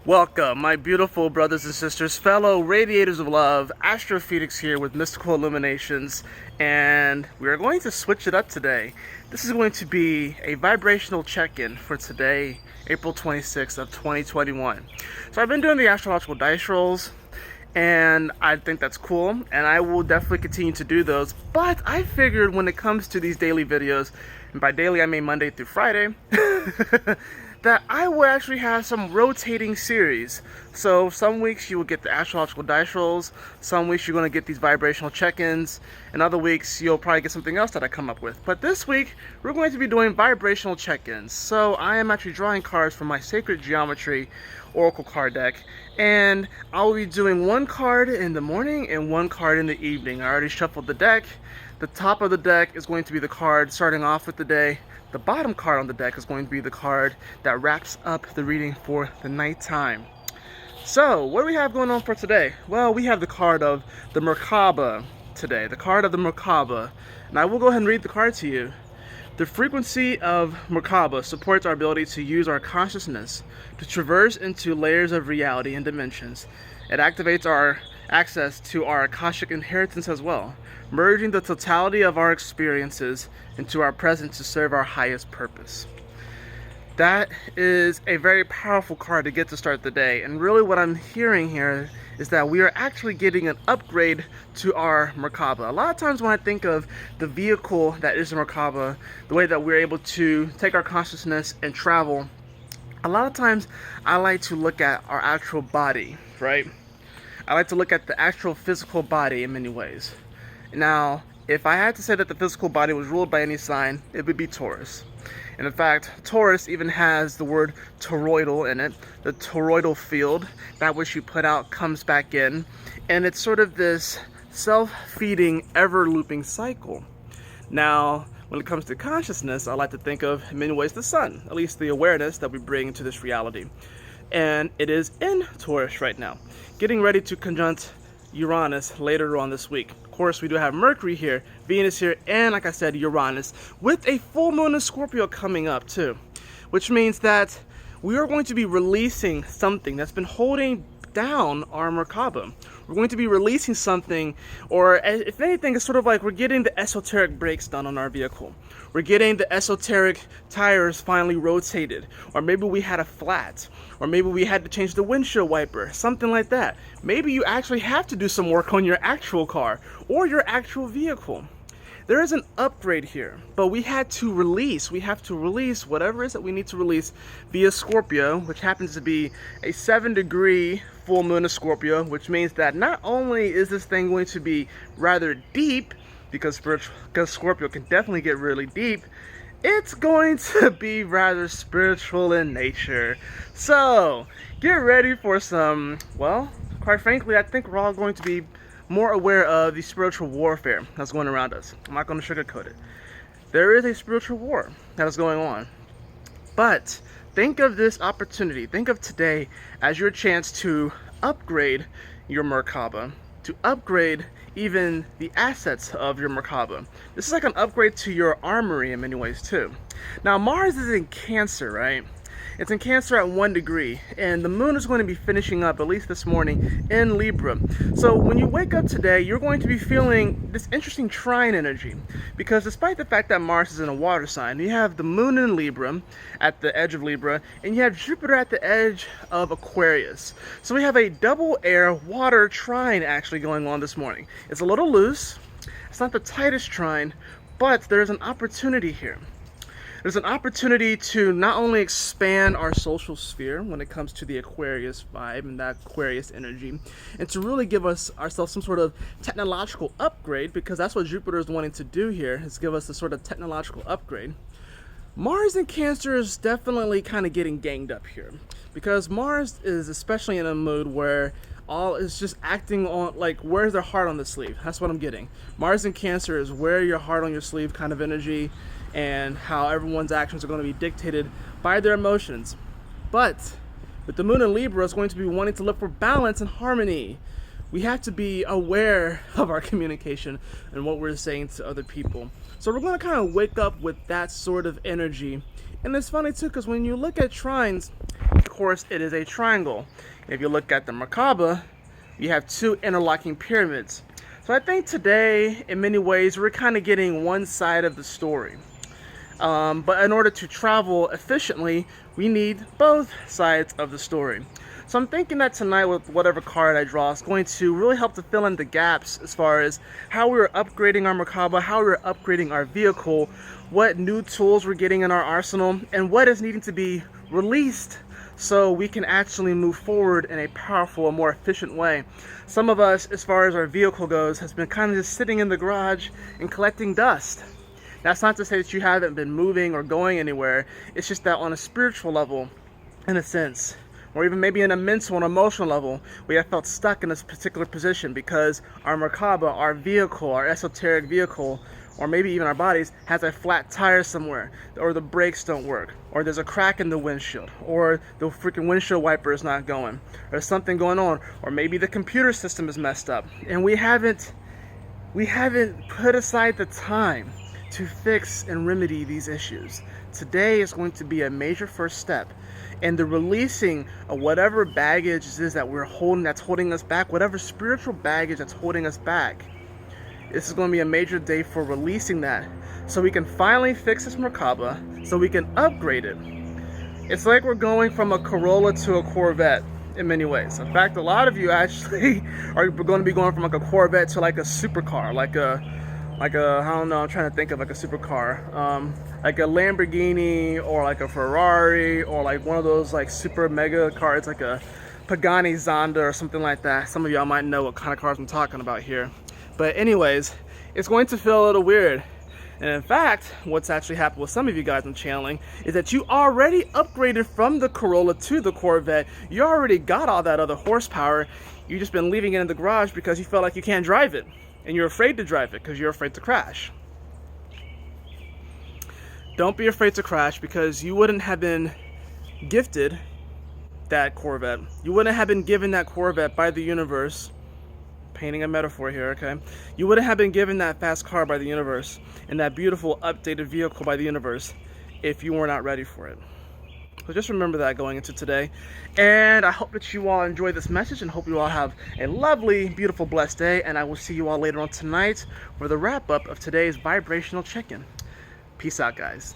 Welcome, my beautiful brothers and sisters, fellow radiators of love. Astrophoenix here with Mystical Illuminations, and we are going to switch it up today. This is going to be a vibrational check-in for today, April 26th of 2021. So I've been doing the astrological dice rolls, and I think that's cool, and I will definitely continue to do those. But I figured when it comes to these daily videos, and by daily I mean Monday through Friday, that I will actually have some rotating series. So some weeks you will get the astrological dice rolls, some weeks you're going to get these vibrational check-ins, and other weeks you'll probably get something else that I come up with. But this week we're going to be doing vibrational check-ins. So I am actually drawing cards from my Sacred Geometry Oracle card deck, and I'll be doing one card in the morning and one card in the evening. I already shuffled the deck. The top of the deck is going to be the card starting off with the day. The bottom card on the deck is going to be the card that wraps up the reading for the nighttime. So, what do we have going on for today? Well, we have the card of the Merkaba today. The card of the Merkaba. And I will go ahead and read the card to you. The frequency of Merkaba supports our ability to use our consciousness to traverse into layers of reality and dimensions. It activates our access to our Akashic inheritance as well, merging the totality of our experiences into our present to serve our highest purpose. That is a very powerful card to get to start the day, and really what I'm hearing here is that we are actually getting an upgrade to our Merkaba. A lot of times when I think of the vehicle that is the Merkaba, the way that we're able to take our consciousness and travel, a lot of times I like to look at our actual body, right? I like to look at the actual physical body in many ways. Now, if I had to say that the physical body was ruled by any sign, it would be Taurus. And in fact, Taurus even has the word toroidal in it. The toroidal field, that which you put out comes back in. And it's sort of this self-feeding, ever-looping cycle. Now, when it comes to consciousness, I like to think of, in many ways, the sun. At least the awareness that we bring into this reality. And it is in Taurus right now, getting ready to conjunct Uranus later on this week. Of course, we do have Mercury here, Venus here, and like I said, Uranus, with a full moon in Scorpio coming up too, which means that we are going to be releasing something that's been holding down our Merkaba. We're going to be releasing something, or if anything, it's sort of like we're getting the esoteric brakes done on our vehicle. We're getting the esoteric tires finally rotated, or maybe we had a flat, or maybe we had to change the windshield wiper, something like that. Maybe you actually have to do some work on your actual car or your actual vehicle. There is an upgrade here, but we have to release whatever it is that we need to release via Scorpio, which happens to be a 7-degree full moon of Scorpio, which means that not only is this thing going to be rather deep, because Scorpio can definitely get really deep, it's going to be rather spiritual in nature. So, get ready for some, well, quite frankly, I think we're all going to be more aware of the spiritual warfare that's going around us. I'm not going to sugarcoat it. There is a spiritual war that is going on. But think of this opportunity, think of today as your chance to upgrade your Merkaba, to upgrade even the assets of your Merkaba. This is like an upgrade to your armory in many ways too. Now Mars is in Cancer, right? It's in Cancer at 1 degree, and the moon is going to be finishing up, at least this morning, in Libra. So when you wake up today, you're going to be feeling this interesting trine energy, because despite the fact that Mars is in a water sign, you have the moon in Libra, at the edge of Libra, and you have Jupiter at the edge of Aquarius. So we have a double air water trine actually going on this morning. It's a little loose, it's not the tightest trine, but there's an opportunity here. There's an opportunity to not only expand our social sphere when it comes to the Aquarius vibe and that Aquarius energy, and to really give ourselves some sort of technological upgrade, because that's what Jupiter is wanting to do here, is give us a sort of technological upgrade. Mars in Cancer is definitely kind of getting ganged up here, because Mars is especially in a mood where all is just acting on, like, where's their heart on the sleeve? That's what I'm getting. Mars in Cancer is wear your heart on your sleeve kind of energy, and how everyone's actions are going to be dictated by their emotions. But with the moon in Libra, it's going to be wanting to look for balance and harmony. We have to be aware of our communication and what we're saying to other people. So we're going to kind of wake up with that sort of energy. And it's funny too, because when you look at trines, course, it is a triangle. If you look at the Merkaba, you have two interlocking pyramids. So I think today, in many ways, we're kind of getting one side of the story. But in order to travel efficiently, we need both sides of the story. So I'm thinking that tonight, with whatever card I draw, is going to really help to fill in the gaps as far as how we were upgrading our Merkaba, how we were upgrading our vehicle, what new tools we're getting in our arsenal, and what is needing to be released so we can actually move forward in a powerful and more efficient way. Some of us, as far as our vehicle goes, has been kind of just sitting in the garage and collecting dust. That's not to say that you haven't been moving or going anywhere. It's just that on a spiritual level, in a sense, or even maybe in a mental and emotional level, we have felt stuck in this particular position because our Merkaba, our vehicle, our esoteric vehicle, or maybe even our bodies, has a flat tire somewhere, or the brakes don't work, or there's a crack in the windshield, or the freaking windshield wiper is not going, or there's something going on, or maybe the computer system is messed up, and we haven't put aside the time to fix and remedy these issues. Today is going to be a major first step in the releasing of whatever baggage it is that we're holding, that's holding us back, whatever spiritual baggage that's holding us back. This is going to be a major day for releasing that, so we can finally fix this Merkaba, so we can upgrade it. It's like we're going from a Corolla to a Corvette in many ways. In fact, a lot of you actually are going to be going from like a Corvette to like a supercar, like a I don't know, I'm trying to think of like a supercar, like a Lamborghini or like a Ferrari or like one of those like super mega cars, like a Pagani Zonda or something like that. Some of y'all might know what kind of cars I'm talking about here. But anyways, it's going to feel a little weird. And in fact, what's actually happened with some of you guys I'm channeling is that you already upgraded from the Corolla to the Corvette. You already got all that other horsepower. You've just been leaving it in the garage because you felt like you can't drive it. And you're afraid to drive it because you're afraid to crash. Don't be afraid to crash, because you wouldn't have been gifted that Corvette. You wouldn't have been given that Corvette by the universe. Painting a metaphor here, okay? You wouldn't have been given that fast car by the universe and that beautiful updated vehicle by the universe if you were not ready for it. So just remember that going into today. And I hope that you all enjoy this message and hope you all have a lovely, beautiful, blessed day. And I will see you all later on tonight for the wrap up of today's vibrational check-in. Peace out, guys.